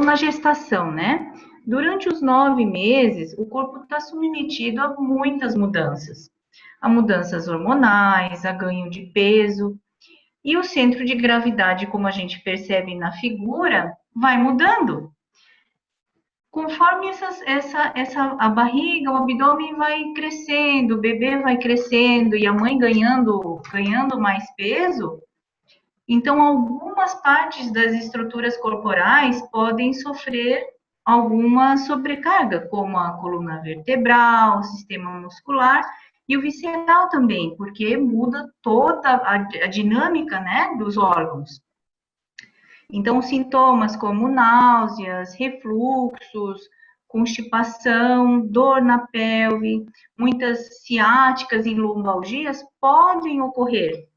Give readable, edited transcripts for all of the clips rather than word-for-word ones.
Então, na gestação, né? Durante os 9 meses, o corpo está submetido a muitas mudanças. A mudanças hormonais, a ganho de peso. E o centro de gravidade, como a gente percebe na figura, vai mudando. Conforme a barriga, o abdômen vai crescendo, o bebê vai crescendo e a mãe ganhando mais peso, então algumas partes das estruturas corporais podem sofrer alguma sobrecarga, como a coluna vertebral, o sistema muscular e o visceral também, porque muda toda a dinâmica, né, dos órgãos. Então, sintomas como náuseas, refluxos, constipação, dor na pelve, muitas ciáticas e lombalgias podem ocorrer.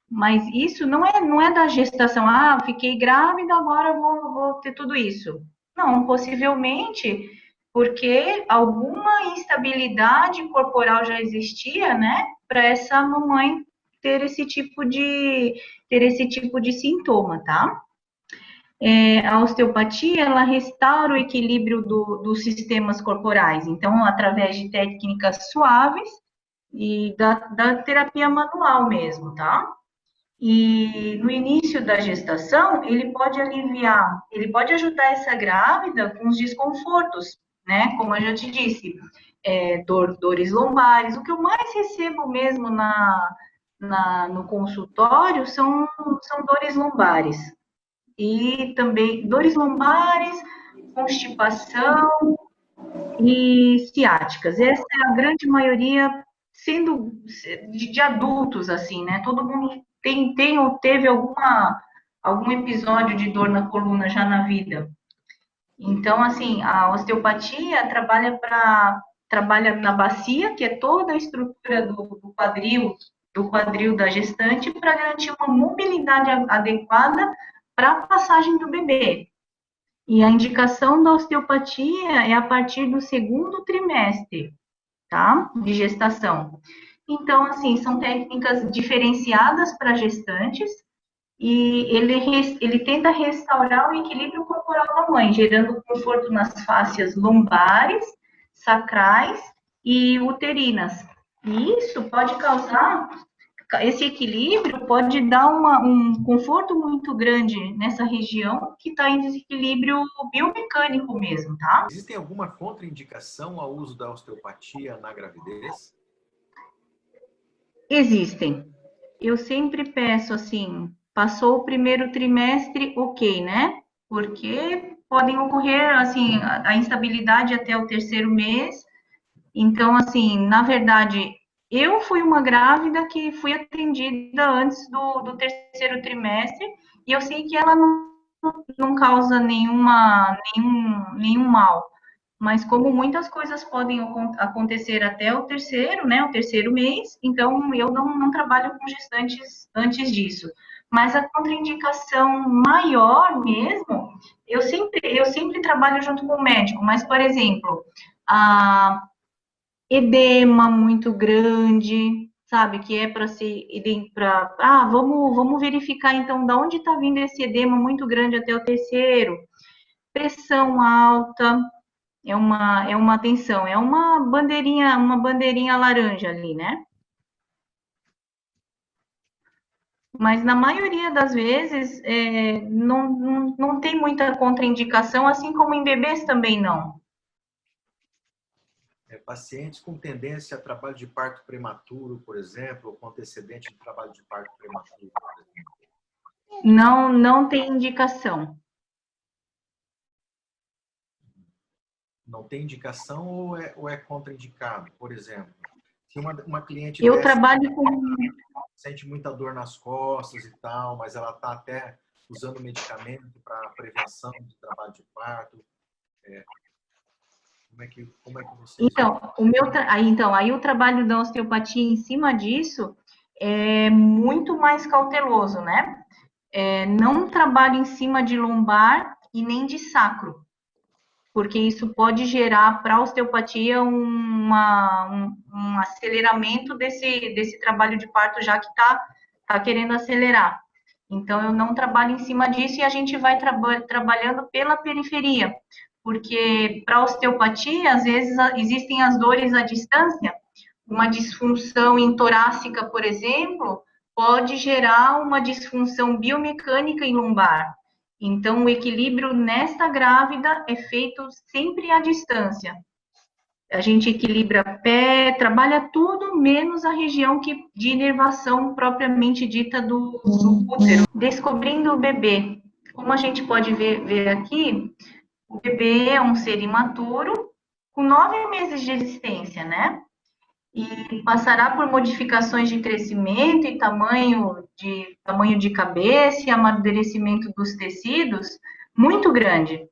Mas isso não é da gestação, fiquei grávida, agora vou ter tudo isso. Não, possivelmente porque alguma instabilidade corporal já existia, né, para essa mamãe ter esse tipo de sintoma, tá? A osteopatia, ela restaura o equilíbrio dos sistemas corporais. Então, através de técnicas suaves e da terapia manual mesmo, tá? E no início da gestação, ele pode ajudar essa grávida com os desconfortos, né? Como eu já te disse, dores lombares. O que eu mais recebo mesmo no consultório são dores lombares e também dores lombares, constipação e ciáticas. Essa é a grande maioria sendo de adultos, assim, né? Todo mundo tem ou teve algum episódio de dor na coluna já na vida. Então, assim, a osteopatia trabalha na bacia, que é toda a estrutura do quadril da gestante, para garantir uma mobilidade adequada para a passagem do bebê. E a indicação da osteopatia é a partir do segundo trimestre, tá? De gestação. Então, assim, são técnicas diferenciadas para gestantes e ele tenta restaurar o equilíbrio corporal da mãe, gerando conforto nas fáscias lombares, sacrais e uterinas. E isso pode causar esse equilíbrio pode dar um conforto muito grande nessa região que está em desequilíbrio biomecânico mesmo, tá? Existem alguma contraindicação ao uso da osteopatia na gravidez? Existem. Eu sempre peço assim, passou o primeiro trimestre, ok, né? Porque podem ocorrer, assim, a instabilidade até o terceiro mês. Então, assim, na verdade, eu fui uma grávida que fui atendida antes do terceiro trimestre e eu sei que ela não causa nenhum mal. Mas como muitas coisas podem acontecer até o terceiro, né, o terceiro mês, então eu não trabalho com gestantes antes disso. Mas a contraindicação maior mesmo, eu sempre trabalho junto com o médico, mas, por exemplo, a edema muito grande, sabe? Que é para se vamos verificar então da onde está vindo esse edema muito grande até o terceiro. Pressão alta é uma tensão, é uma bandeirinha laranja ali, né? Mas na maioria das vezes não tem muita contraindicação, assim como em bebês também não. Pacientes com tendência a trabalho de parto prematuro, por exemplo, ou com antecedente de trabalho de parto prematuro, por exemplo. Não tem indicação. Não tem indicação ou é contraindicado? Por exemplo, se uma cliente eu trabalho com sente muita dor nas costas e tal, mas ela está até usando medicamento para prevenção de trabalho de parto, como é que você... Aí o trabalho da osteopatia em cima disso é muito mais cauteloso, né? Não trabalho em cima de lombar e nem de sacro, porque isso pode gerar para a osteopatia um aceleramento desse trabalho de parto já que está querendo acelerar. Então, eu não trabalho em cima disso e a gente vai trabalhando pela periferia, porque para osteopatia, às vezes, existem as dores à distância. Uma disfunção torácica, por exemplo, pode gerar uma disfunção biomecânica em lombar. Então, o equilíbrio nesta grávida é feito sempre à distância. A gente equilibra pé, trabalha tudo menos a região de inervação propriamente dita do útero. Descobrindo o bebê. Como a gente pode ver aqui, o bebê é um ser imaturo com 9 meses de existência, né? E passará por modificações de crescimento e tamanho de cabeça e amadurecimento dos tecidos muito grande.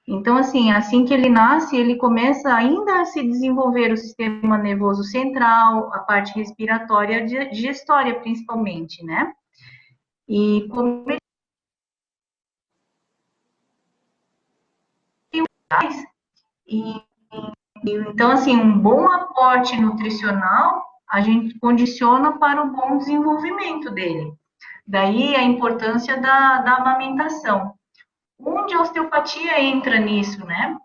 Então, assim que ele nasce, ele começa ainda a se desenvolver o sistema nervoso central, a parte respiratória, digestória, principalmente, né? E como ele faz, e então, assim, um bom aporte nutricional, a gente condiciona para o bom desenvolvimento dele. Daí a importância da amamentação. Onde a osteopatia entra nisso, né?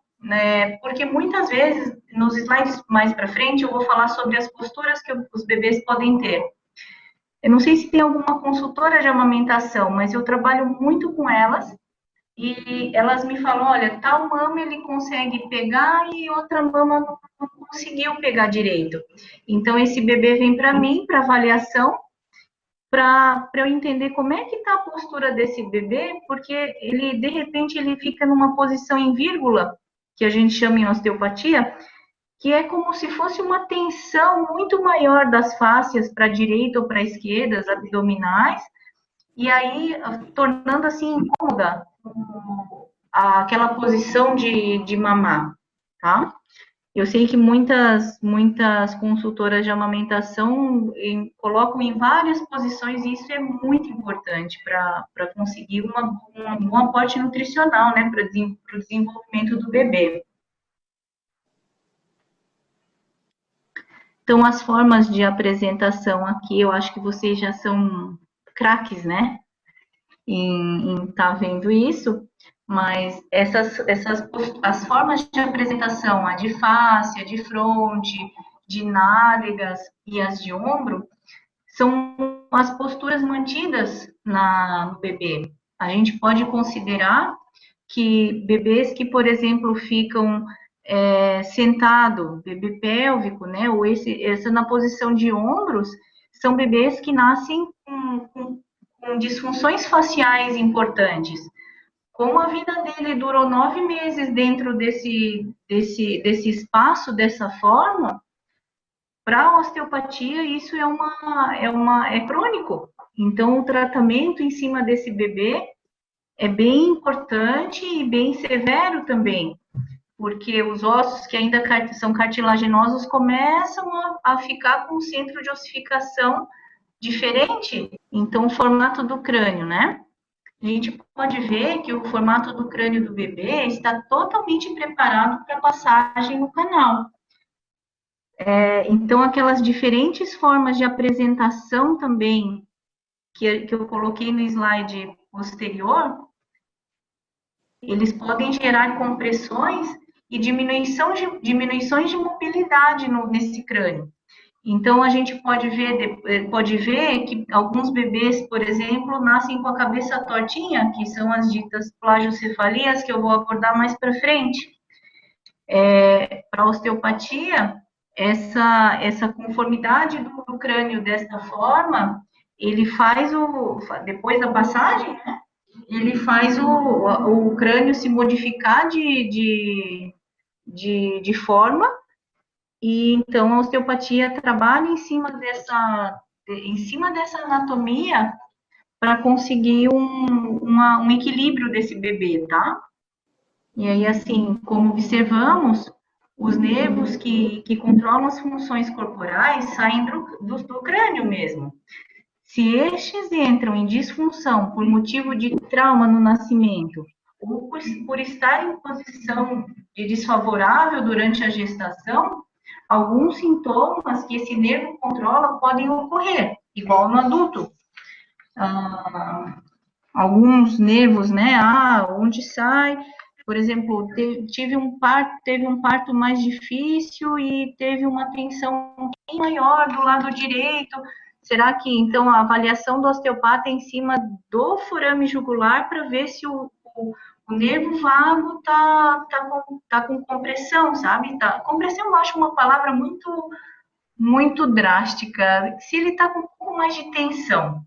Porque muitas vezes, nos slides mais para frente, eu vou falar sobre as posturas que os bebês podem ter. Eu não sei se tem alguma consultora de amamentação, mas eu trabalho muito com elas e elas me falam, olha, tal mama ele consegue pegar e outra mama não conseguiu pegar direito. Então, esse bebê vem para mim, para avaliação, para eu entender como é que está a postura desse bebê, porque ele, de repente, ele fica numa posição em vírgula, que a gente chama em osteopatia, que é como se fosse uma tensão muito maior das fáscias para a direita ou para a esquerda, as abdominais, e aí tornando assim incômoda aquela posição de mamar, tá? Eu sei que muitas consultoras de amamentação colocam em várias posições e isso é muito importante para conseguir um bom aporte nutricional, né, para o desenvolvimento do bebê. Então, as formas de apresentação aqui, eu acho que vocês já são craques, né, em estar vendo isso, mas as formas de apresentação, a de face, a de fronte, de nádegas e as de ombro, são as posturas mantidas no bebê. A gente pode considerar que bebês que, por exemplo, ficam sentado, bebê pélvico, né, ou essa na posição de ombros, são bebês que nascem com disfunções faciais importantes. Como a vida dele durou 9 meses dentro desse espaço, dessa forma, para a osteopatia isso é crônico. Então, o tratamento em cima desse bebê é bem importante e bem severo também, porque os ossos que ainda são cartilaginosos começam a ficar com um centro de ossificação diferente. Então, o formato do crânio, né? A gente pode ver que o formato do crânio do bebê está totalmente preparado para passagem no canal. Então, aquelas diferentes formas de apresentação também, que eu coloquei no slide posterior, eles podem gerar compressões e diminuições de mobilidade nesse crânio. Então, a gente pode ver que alguns bebês, por exemplo, nascem com a cabeça tortinha, que são as ditas plagiocefalias, que eu vou abordar mais para frente. Para a osteopatia, essa conformidade do crânio desta forma, ele faz depois da passagem, né, ele faz o crânio se modificar de forma. E então a osteopatia trabalha em cima dessa anatomia para conseguir um equilíbrio desse bebê, tá? E aí, assim, como observamos, os nervos que controlam as funções corporais saem do crânio mesmo. Se estes entram em disfunção por motivo de trauma no nascimento, ou por estar em posição de desfavorável durante a gestação, alguns sintomas que esse nervo controla podem ocorrer, igual no adulto. alguns nervos, né? Onde sai, por exemplo, teve um parto mais difícil e teve uma tensão um pouquinho maior do lado direito. Será que então a avaliação do osteopata é em cima do forame jugular para ver se o nervo vago tá com compressão, sabe? Compressão eu acho uma palavra muito drástica. Se ele está com um pouco mais de tensão,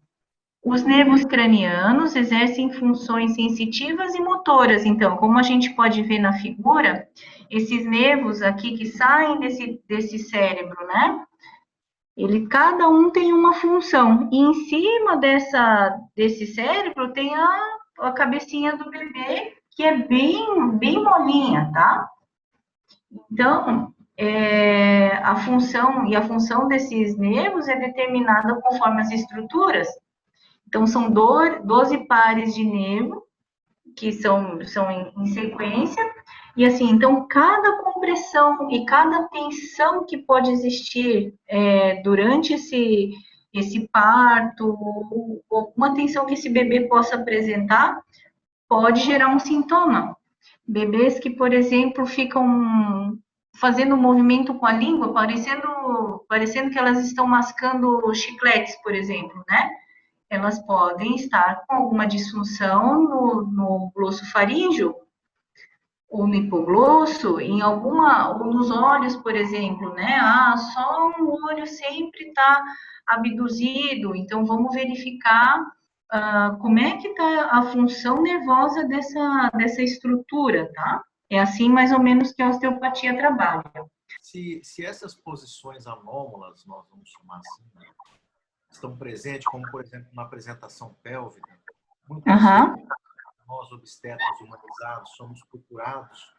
os nervos cranianos exercem funções sensitivas e motoras. Então, como a gente pode ver na figura, esses nervos aqui que saem desse cérebro, né? Cada um tem uma função. E em cima desse cérebro tem a cabecinha do bebê, que é bem molinha, tá? Então, a função desses nervos é determinada conforme as estruturas. Então, são 12 pares de nervo, que são em sequência, e assim, então, cada compressão e cada tensão que pode existir durante esse parto, ou alguma tensão que esse bebê possa apresentar, pode gerar um sintoma. Bebês que, por exemplo, ficam fazendo um movimento com a língua, parecendo que elas estão mascando chicletes, por exemplo, né? Elas podem estar com alguma disfunção no glosso faríngeo ou no hipoglosso, ou nos olhos, por exemplo, né? Só um olho sempre está abduzido, então vamos verificar como é que está a função nervosa dessa estrutura, tá? É assim mais ou menos que a osteopatia trabalha. Se essas posições anômalas, nós vamos chamar assim, né, estão presentes, como por exemplo na apresentação pélvica, muitas vezes Aham, nós obstetras humanizados somos procurados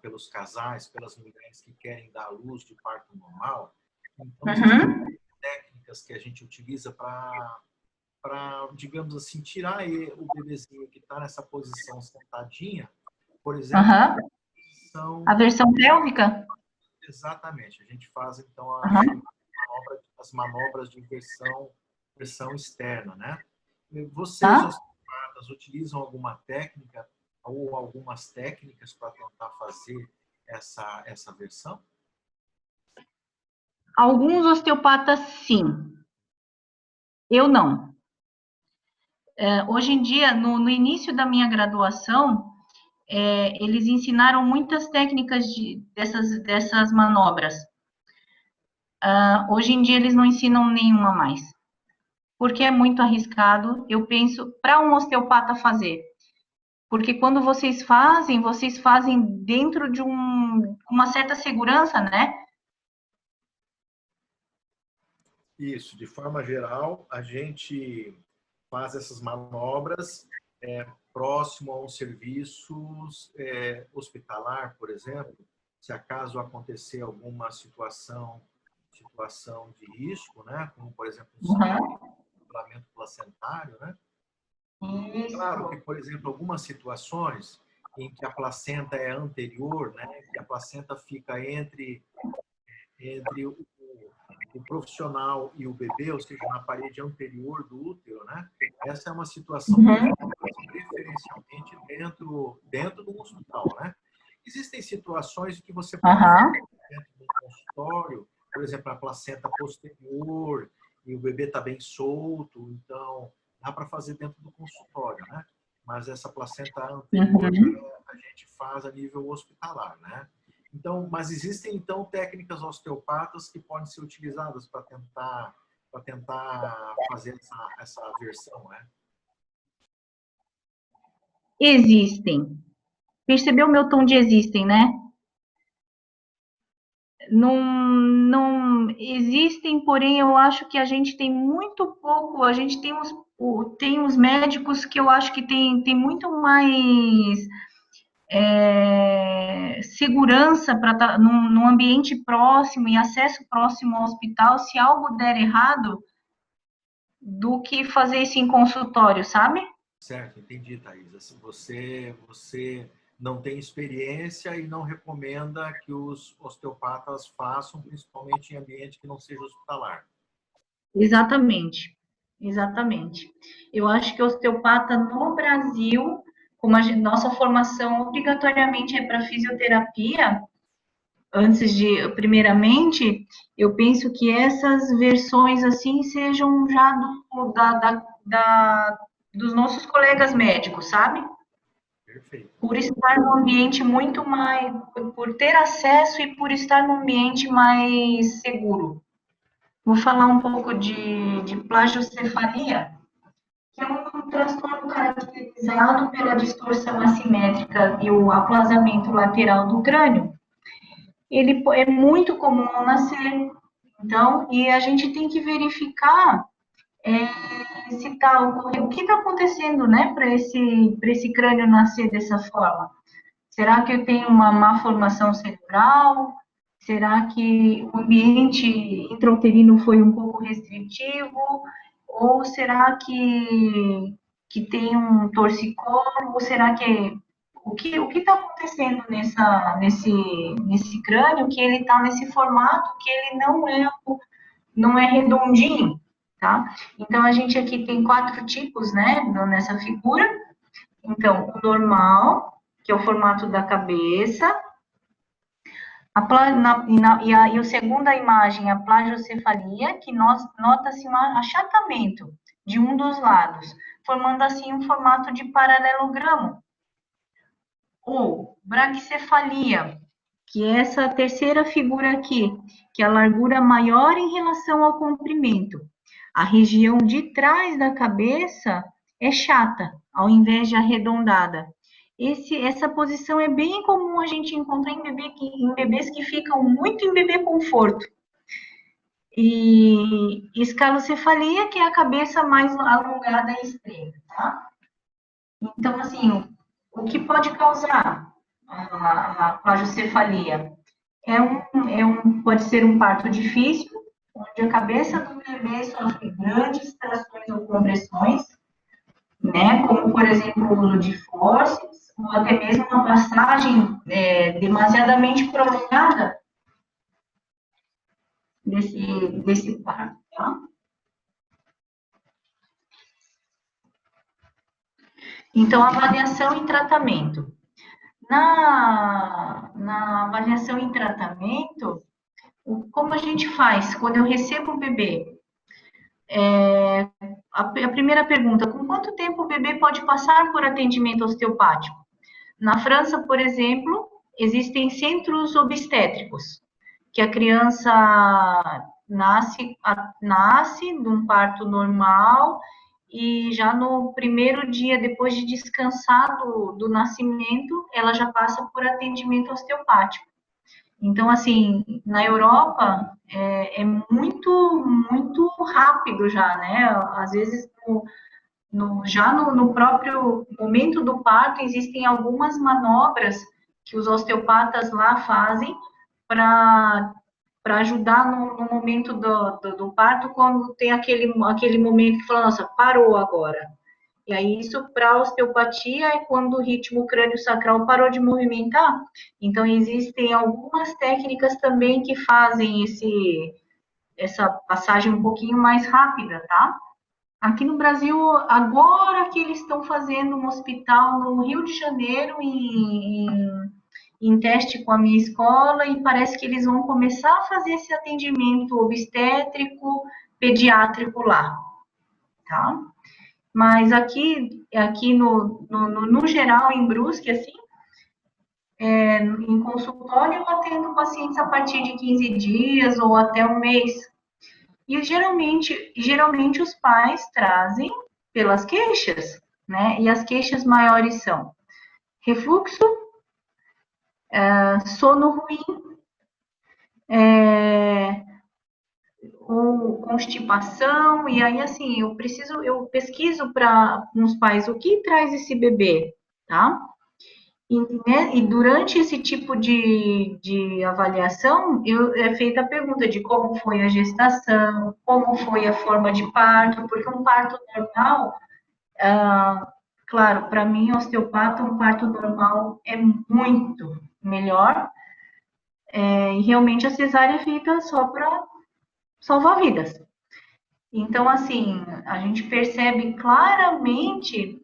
pelos casais, pelas mulheres que querem dar à luz de parto normal. Então existem uhum, técnicas que a gente utiliza digamos assim, tirar o bebezinho que está nessa posição sentadinha, por exemplo, aham. A são versão pélvica? exatamente, a gente faz então Aham, as manobras de versão externa, né? E vocês, tá? osteopatas, utilizam alguma técnica ou algumas técnicas para tentar fazer essa versão? Alguns osteopatas, sim. Eu não. Hoje em dia, no início da minha graduação, eles ensinaram muitas técnicas dessas manobras. Hoje em dia, eles não ensinam nenhuma mais, porque é muito arriscado, eu penso, para um osteopata fazer. Porque quando vocês fazem dentro de uma certa segurança, né? Isso, de forma geral, a gente faz essas manobras próximo a um serviço hospitalar, por exemplo, se acaso acontecer alguma situação de risco, né, como por exemplo Uhum. um sangramento placentário, né? Claro que, Isso. por exemplo, algumas situações em que a placenta é anterior, né, que a placenta fica entre o profissional e o bebê, ou seja, na parede anterior do útero, né? Essa é uma situação que a Uhum. gente faz preferencialmente dentro do hospital, né? Existem situações que você pode fazer Aham. dentro do consultório, por exemplo, a placenta posterior e o bebê está bem solto, então dá para fazer dentro do consultório, né? Mas essa placenta anterior Uhum. a gente faz a nível hospitalar, né? Então, mas existem então técnicas osteopatas que podem ser utilizadas para tentar fazer essa versão, né? Existem. Percebeu o meu tom de existem, né? Não existem, porém eu acho que a gente tem muito pouco, a gente tem os médicos que eu acho que tem muito mais segurança para estar num ambiente próximo e acesso próximo ao hospital se algo der errado do que fazer isso em consultório, sabe? Certo, entendi, Thaís. Assim, você não tem experiência e não recomenda que os osteopatas façam, principalmente em ambiente que não seja hospitalar. Exatamente. exatamente. Eu acho que osteopata no Brasil, como nossa formação obrigatoriamente é para fisioterapia, primeiramente, eu penso que essas versões assim sejam já dos nossos colegas médicos, sabe? Perfeito. Por estar num ambiente muito mais, por ter acesso e por estar num ambiente mais seguro. Vou falar um pouco de plagiocefalia, que é um transtorno caracterizado pela distorção assimétrica e o aplasamento lateral do crânio. Ele é muito comum ao nascer, então, e a gente tem que verificar se tá, o que está acontecendo, né, para esse crânio nascer dessa forma. Será que eu tenho uma má formação cerebral? Será que o ambiente intrauterino foi um pouco restritivo? Ou será que tem um torcicolo? Ou será que o que está acontecendo nesse crânio que ele está nesse formato que ele não é redondinho, tá? Então a gente aqui tem 4 tipos, né, nessa figura. Então, o normal, que é o formato da cabeça, e a segunda imagem, a plagiocefalia, que nota-se um achatamento de um dos lados, formando assim um formato de paralelogramo. Ou braquicefalia, que é essa terceira figura aqui, que é a largura maior em relação ao comprimento. A região de trás da cabeça é chata, ao invés de arredondada. Essa posição é bem comum a gente encontrar em bebês que ficam muito em bebê conforto. E escalocefalia, que é a cabeça mais alongada e estreita, tá? Então, assim, o que pode causar a plagiocefalia? Pode ser um parto difícil, onde a cabeça do bebê sofre grandes trações ou compressões, né, como, por exemplo, o uso de forceps, ou até mesmo uma passagem demasiadamente prolongada desse parto, tá? Então, avaliação e tratamento. Na avaliação e tratamento, como a gente faz quando eu recebo um bebê? A primeira pergunta, com quanto tempo o bebê pode passar por atendimento osteopático? Na França, por exemplo, existem centros obstétricos, que a criança nasce de um parto normal e já no primeiro dia, depois de descansar do nascimento, ela já passa por atendimento osteopático. Então, assim, na Europa é muito, muito rápido já, né? Às vezes, já no próprio momento do parto, existem algumas manobras que os osteopatas lá fazem para ajudar no momento do parto, quando tem aquele momento que fala, nossa, parou agora. E aí, isso para a osteopatia é quando o ritmo crânio-sacral parou de movimentar. Então, existem algumas técnicas também que fazem essa passagem um pouquinho mais rápida, tá? Aqui no Brasil, agora que eles estão fazendo um hospital no Rio de Janeiro, em teste com a minha escola, e parece que eles vão começar a fazer esse atendimento obstétrico, pediátrico lá, tá? Mas aqui no geral, em Brusque, assim, em consultório, eu atendo pacientes a partir de 15 dias ou até um mês. E geralmente os pais trazem pelas queixas, né? E as queixas maiores são refluxo, sono ruim, ou constipação, e aí assim, eu pesquiso para os pais o que traz esse bebê, tá? E durante esse tipo de avaliação, é feita a pergunta de como foi a gestação, como foi a forma de parto, porque um parto normal, claro, para mim, osteopata, um parto normal é muito melhor, e realmente a cesárea é feita só para salvar vidas. Então, assim, a gente percebe claramente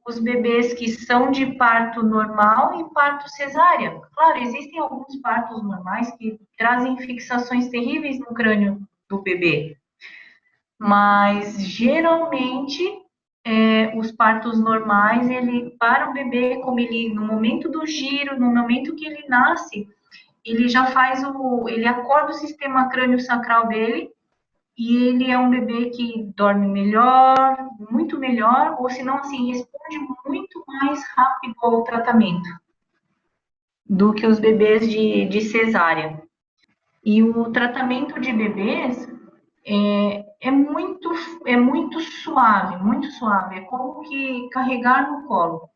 os bebês que são de parto normal e parto cesárea. Claro, existem alguns partos normais que trazem fixações terríveis no crânio do bebê, mas geralmente os partos normais, ele para o bebê, como ele no momento do giro, no momento que ele nasce, ele já faz ele acorda o sistema crânio-sacral dele e ele é um bebê que dorme melhor, muito melhor, ou se não, assim, responde muito mais rápido ao tratamento do que os bebês de cesárea. E o tratamento de bebês é muito suave, muito suave. É como que carregar no colo.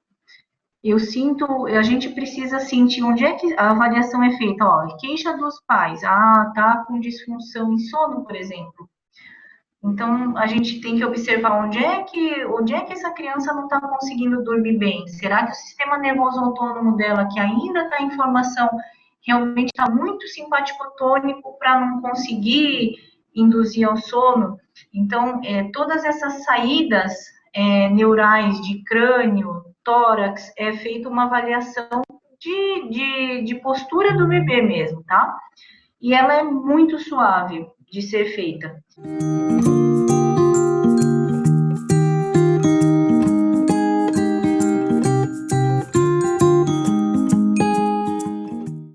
Eu sinto, a gente precisa sentir onde é que a avaliação é feita. Ó, queixa dos pais, tá com disfunção em sono, por exemplo. Então, a gente tem que observar onde é que essa criança não está conseguindo dormir bem. Será que o sistema nervoso autônomo dela, que ainda está em formação, realmente está muito simpático-tônico para não conseguir induzir ao sono? Então, todas essas saídas neurais de crânio, tórax, é feita uma avaliação de postura do bebê mesmo, tá? E ela é muito suave de ser feita.